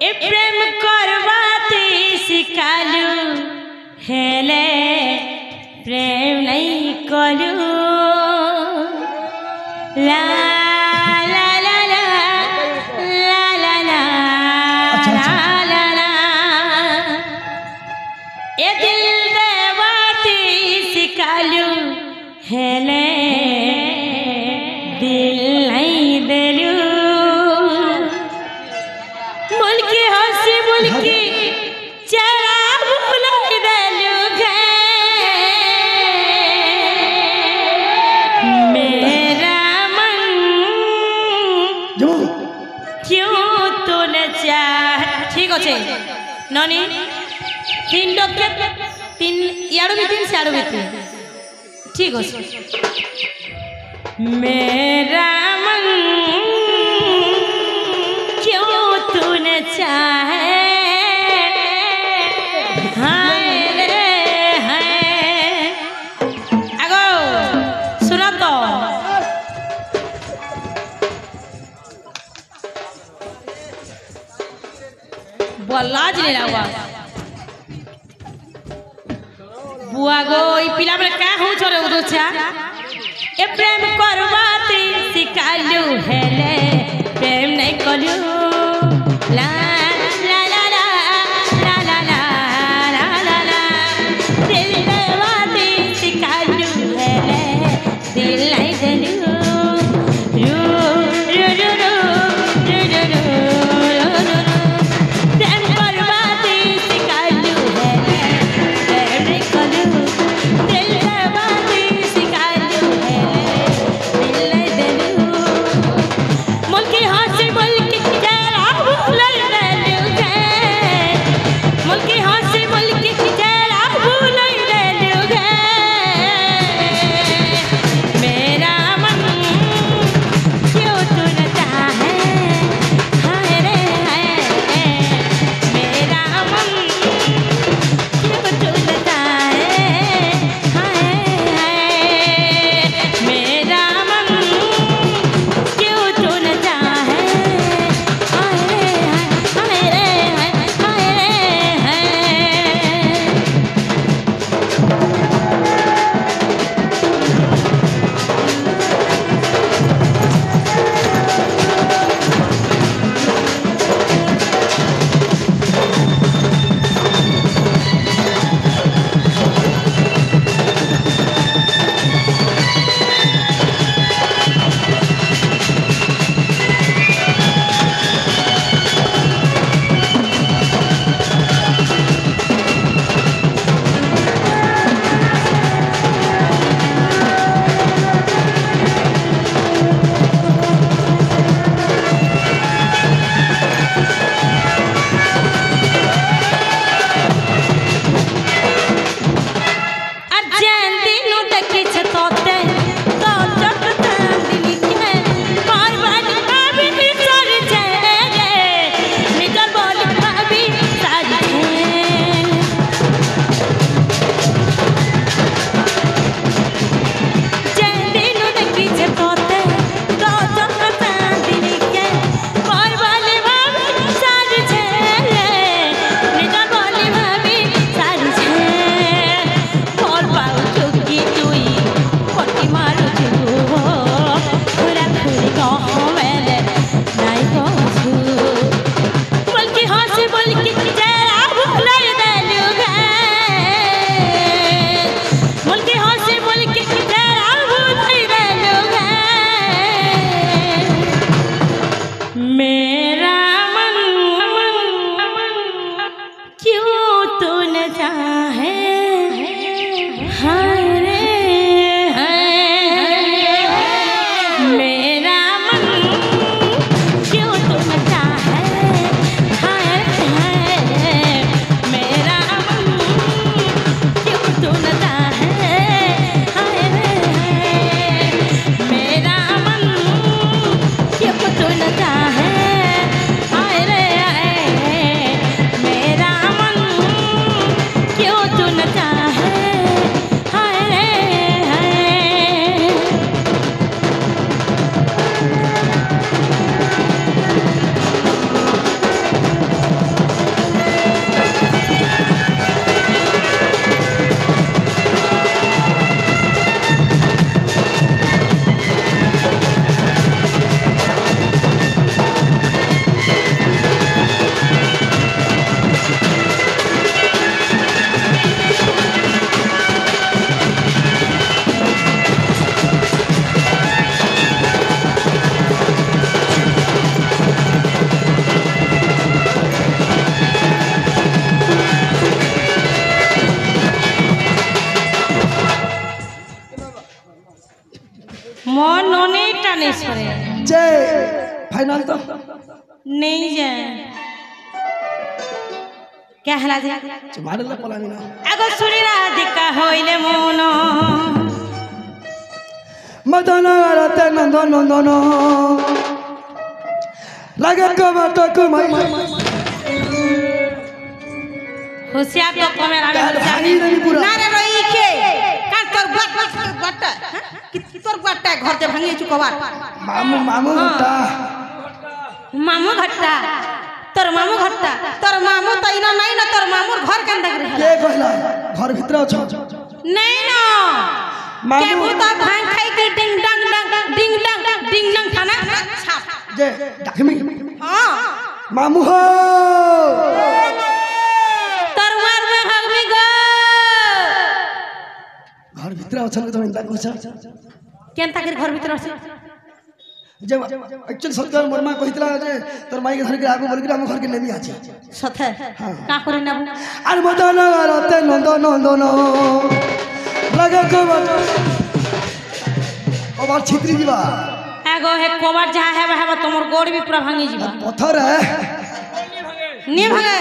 ए प्रेम करवाते सिखालू हेले प्रेम नहीं करू ला ला ला ला ला ला ला ला ला ए दिल देवाते सिखालू हेले दिल नहीं देलू मुल्की हंसी मुल्की चेहरा भूल देलू मेरा मन क्यों तूने चाह ठीक अच्छे ननी तीन डॉक्टर तीन यारो भी तीन सारो भी तीन ठीक अच्छे मेरा मन क्यों तूने चाहे हाय रे हाय आगो सुनो तो बल्लाज नहीं रहा बुआ गो ई पिला में का हो छोरे उदो छा ए प्रेम करवाते सिखालू हेले प्रेम नहीं करू ला ला ला ला ला ला ला ला ला दिल देवाते सिखालू हेले दिल नहीं देलू रू रू रू रू रू रू रू प्रेम करवाते सिखालू हेले प्रेम नहीं करू दिल देवाते सिखालू मुल्की हंसी मुल्की तेरा भूल देलू कानेश्वरे जय फाइनल तो नहीं जाए क्या हला जे तुम्हारे लिए पलानी ना अगो सुनी राधिका होइले मोनो मदन रते नंदन नंदन लगे कमटक मई होशियार तो कमेरा में ना रे रोई के का तोर गट्टा कि तोर गट्टा घर से भांगी चुकवा मामू मामू घट्टा मामू घट्टा तोर मामू तो इना नहीं ना तोर मामूर घर के अंदर रहे के कहला घर भीतर छ नहीं ना के भूता भांग खाई के डिंग डंग खाना जे डखमी हां मामू हो तोर मार में हगमी गो घर भीतर अछन तो इंदा कोछ केनता के घर भीतर अछि जे एक्चुअली सत्य मोरमा कहितला जे तोर माई के घर के आगु बोल के हम घर के नेमी आछे सथे का करे ना আর মদন রতে নন্দন নন্দন লাগে কবার কবার ছিত্রি দিবা एगो हे कोबार जहा है तोमर गोड़ भी पूरा भांगी जीवा पत्थर है नी भागे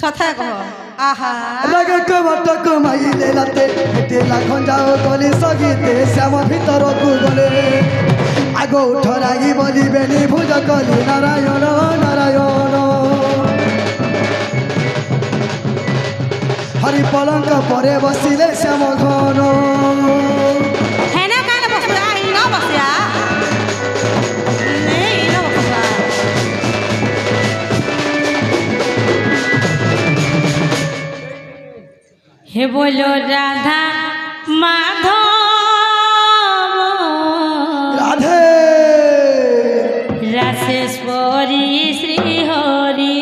सथे कहो आहा লাগে কবার তক মাই লেলাতে হেতে লাখন যাও গলি সগিতে শ্যাম ভিতর কু গলে আগো উঠরাই বলিবেনি ভুজ কলি নারায়ণ নারায়ণ हरि पलंक परे बसिले श्याम घन है ना काने बसया ही ना बसया नहीं ना बसया हे बोलो राधा माधव राधे रासेश्वरी श्री हरि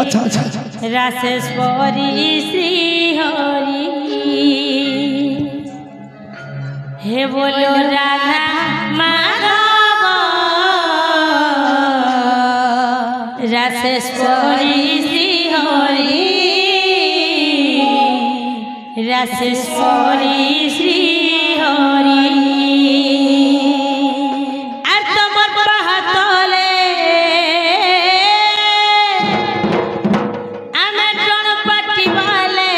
अच्छा अच्छा अच्छा रासेश्वरी श्री हरि हे बोलो राधा माधव रासेश्वरी श्री हरि रासेश्वरी श्री हरि আর তোমার পাহাতলে আমি টন পাটিবালে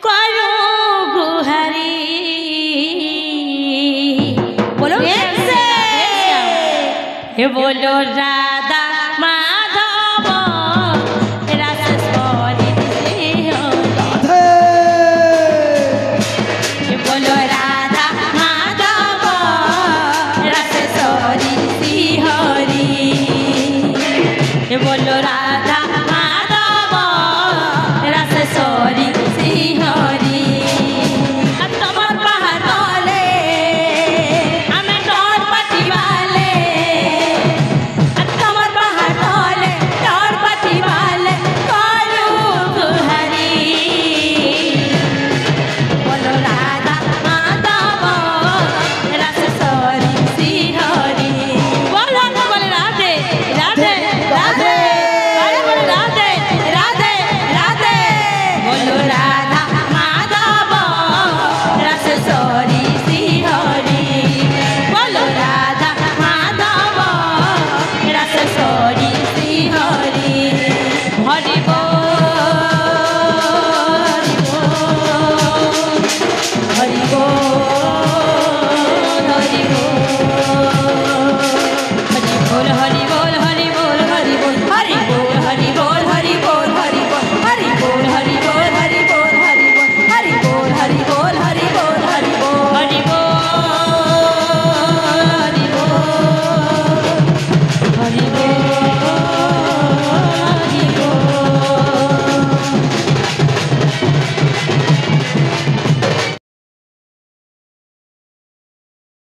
করু গুহারি বলো হে বলো রাধা মাধব রাসেশ্বরী শ্রী হরি হে বলো রাধা মাধব রাসেশ্বরী শ্রী হরি হে বলো রাধা মাধব রাসেশ্বরী শ্রী হরি আর তোমার পাহাড় তলে আমি টন পাটিবালে আর তোমার পাহাড় তলে টন পাটিবালে করু গুহারি বলো রাধা মাধব রাসেশ্বরী শ্রী হরি বলো বলে রাধে রাধে রাধে আরে বলে রাধে রাধে রাধে বলো রাধা মাধব রাসেশ্বরী শ্রী হরি বলো রাধা মাধব রাসেশ্বরী শ্রী হরি হরি বল হরি বল হরি বল হরি বল হরি